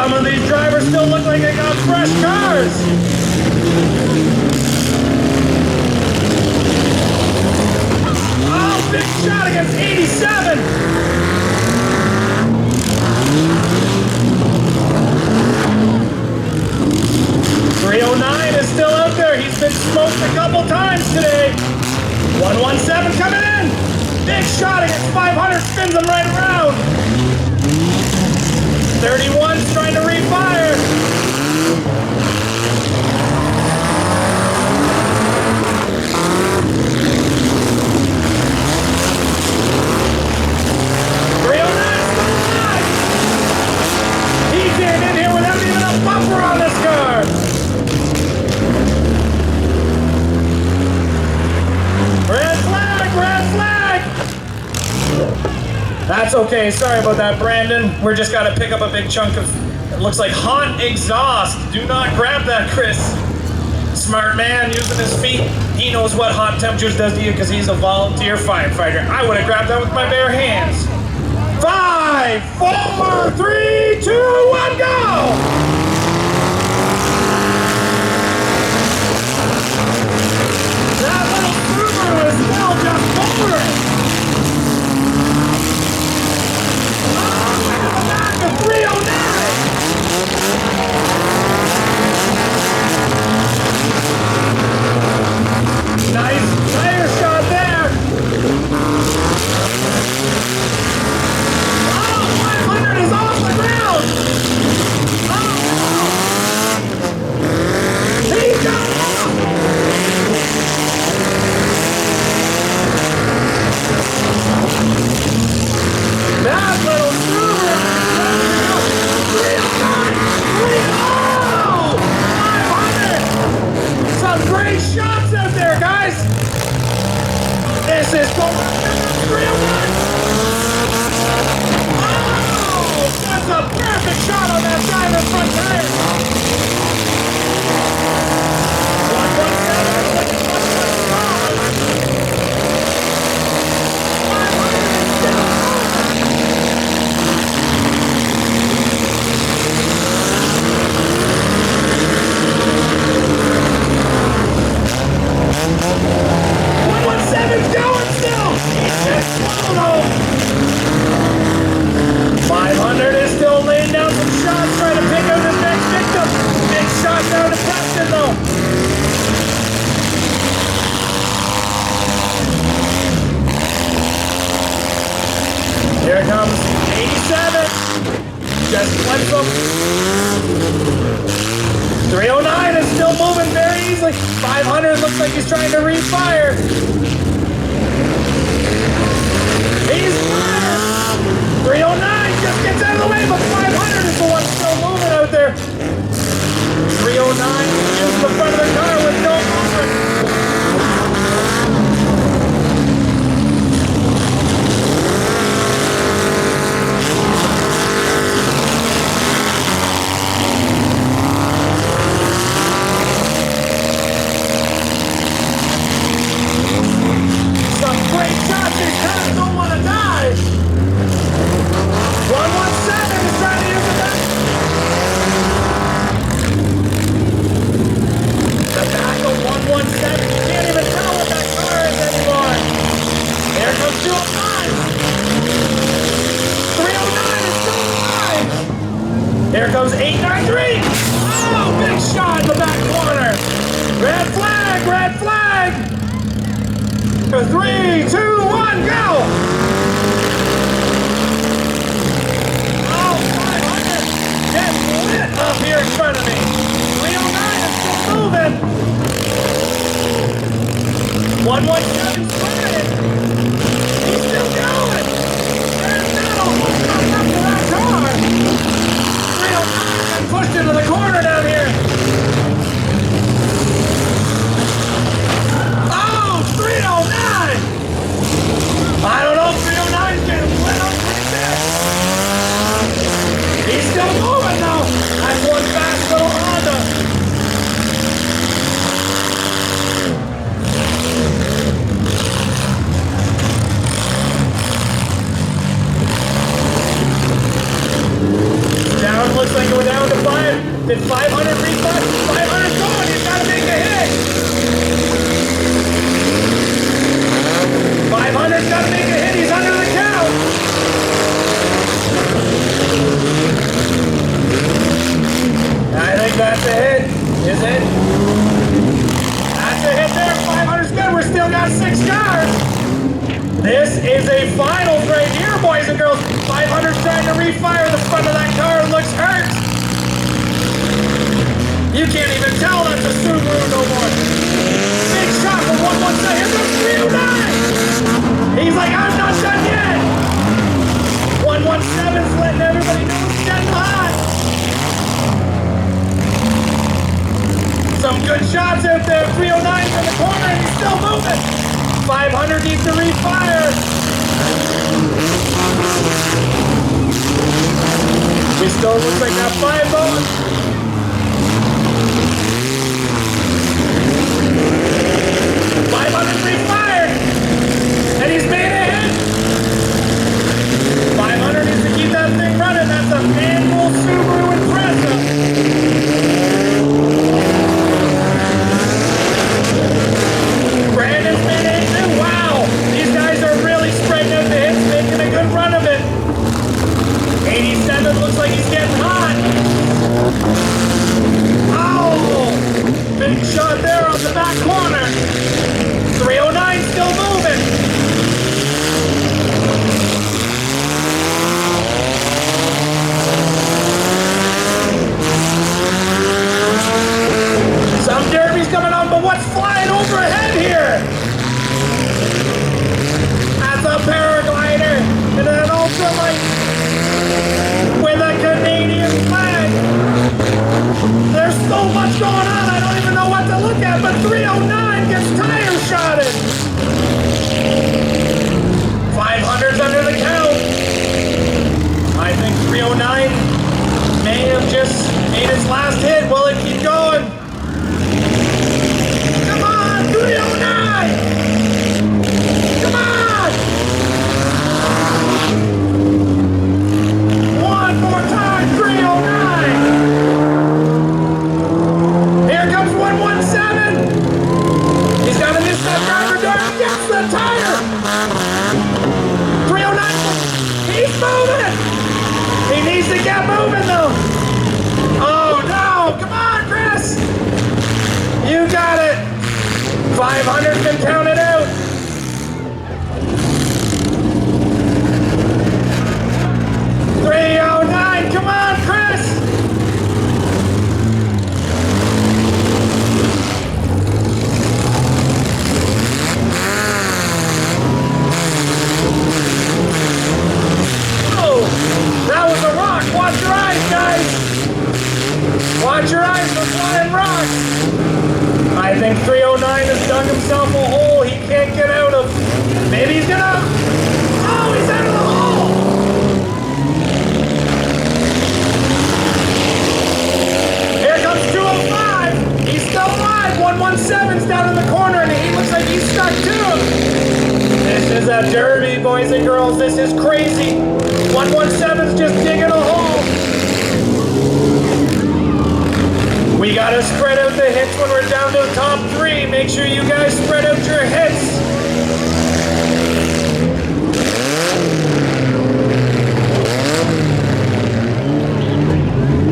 Some of these drivers still look like they got fresh cars. Oh, big shot against 87. .309 is still out there. He's been smoked a couple times today. 117 coming in. Big shot against 500, spins him right around. 31's trying to refire. He came in here without even a bumper on this car. Red flag, red flag. That's okay, sorry about that, Brandon. We're just gotta pick up a big chunk of, it looks like hot exhaust. Do not grab that, Chris. Smart man using his feet. He knows what hot temperatures does to you because he's a volunteer firefighter. I would have grabbed that with my bare hands. 5, 4, 3, 2, 1, go! That little Subaru is still just motoring. Oh, and the back of 309. Nice tire shot there. Oh, 500 is off the ground. Oh, he got off. That little Subaru. 309. 500. Some great shots out there, guys. This is going 301. Oh, that's a perfect shot on that diamond front tire. 117. 117's going still! It's 500 is still laying down some shots, trying to pick out his next victim. Big shot down to Preston, though. Here it comes 87. Just flips him. 309 is still moving very easily. 500 looks like he's trying to refire. He's fired. 309 just gets out of the way, but 500 is the one still moving out there. 309 uses the front of the car with no movement. Here comes 893. Oh, big shot in the back corner. Red flag, red flag. 3, 2, 1, go. Oh, 500. Get lit up here in front of me. 309 is still moving. 117 spotted. He's still going. There's Nettle coming up to that car. Pushed into the corner down here. Oh, 309. Did 500 refund? 500 going, he's gotta make a hit. 500's gotta make a hit, he's under the count. I think that's a hit. Is it? That's a hit there. 500's good. We're still got 6 cars. This is a finals right here, boys and girls. 500's trying to refire the front of that car. It looks hurt. You can't even tell that's a Subaru no more. Big shot for 117. Here goes 309. He's like, I'm not done yet. 117's letting everybody know it's getting hot. Some good shots out there. 309's in the corner and he's still moving. 500 needs to refire. He still looks like that 5 going. 500 refired. And he's made a hit. 500 needs to keep that thing running. That's a manual Subaru Impreza. Brandon's made a hit. Wow, these guys are really spreading out the hits, making a good run of it. 87 looks like he's getting hot. Oh, big shot there on the back corner. 309 still moving. Some derbies coming on, but what's flying overhead here? That's a paraglider and an ultralight with a Canadian flag. There's so much going on, I don't even know what to look at, but 309 gets tire shotted. 500's under the count. I think 309 may have just made his last hit. Will it keep going? Come on, 309! Come on! One more time, 309! Here comes 117! He's got to miss that driver door and gets the tire! 309, he's moving! He needs to get moving though! Oh no! Come on, Chris! You got it! 500's been counted out! 309, come on, Chris! Oh, that was a rock! Watch your eyes, guys! Watch your eyes for flying rocks! I think 309 has dug himself a hole he can't get out of. Maybe he's gonna... Oh, he's out of the hole! Here comes 205. He's still alive. 117's down in the corner and he looks like he's stuck too. This is a derby, boys and girls. This is crazy. 117's just digging a hole. We gotta spread out the hits when we're down to the top 3. Make sure you guys spread out your hits.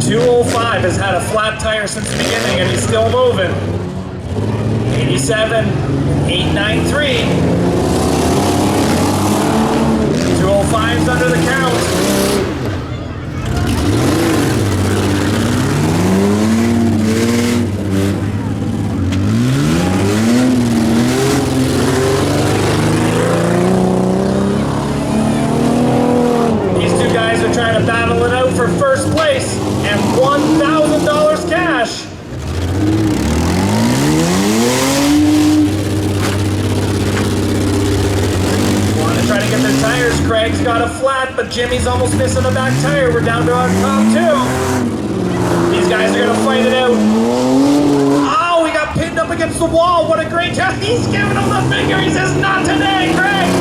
.205 has had a flat tire since the beginning and he's still moving. 87, 893. 205's under the count. Trying to battle it out for first place and $1,000 cash. Want to try to get their tires. Craig's got a flat, but Jimmy's almost missing a back tire. We're down to our top 2. These guys are going to fight it out. Oh, we got pinned up against the wall. What a great test. He's giving him the finger. He says, not today, Craig.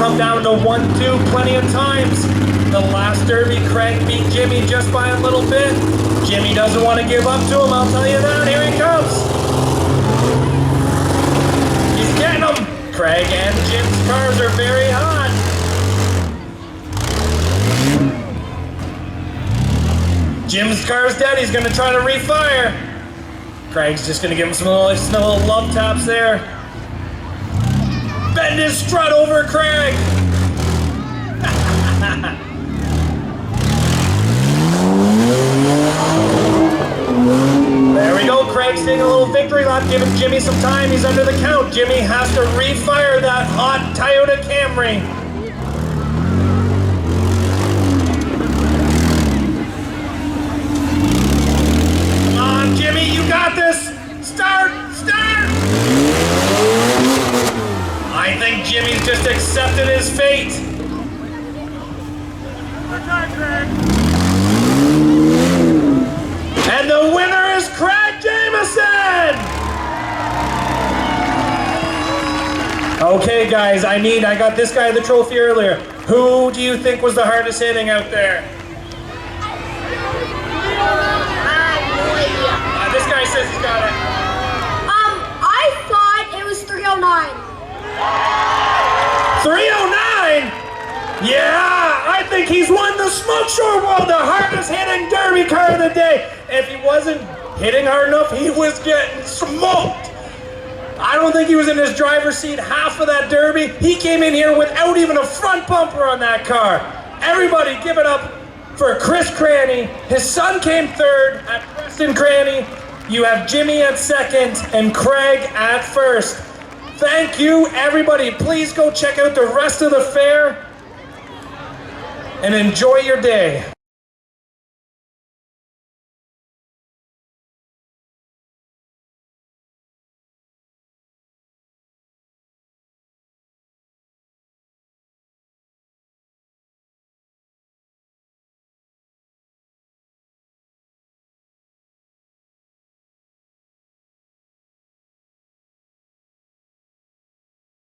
come down to 1-2 plenty of times. The last derby, Craig beat Jimmy just by a little bit. Jimmy doesn't want to give up to him, I'll tell you that. Here he comes. He's getting him. Craig and Jim's cars are very hot. Jim's car's dead. He's going to try to refire. Craig's just going to give him some little love taps there. Bend his strut over Craig. There we go. Craig's taking a little victory lap, giving Jimmy some time. He's under the count. Jimmy has to refire that hot Toyota Camry. Jimmy, you got this! Start! Start! I think Jimmy's just accepted his fate. And the winner is Craig Jameson! Okay guys, I got this guy the trophy earlier. Who do you think was the hardest hitting out there? This guy says he's got it. I thought it was 309. 309? Yeah, I think he's won the Smoke Show World, the hardest hitting derby car of the day. If he wasn't hitting hard enough, he was getting smoked. I don't think he was in his driver's seat half of that derby. He came in here without even a front bumper on that car. Everybody give it up for Chris Cranny. His son came third at Preston Cranny. You have Jimmy at second and Craig at first. Thank you, everybody. Please go check out the rest of the fair and enjoy your day.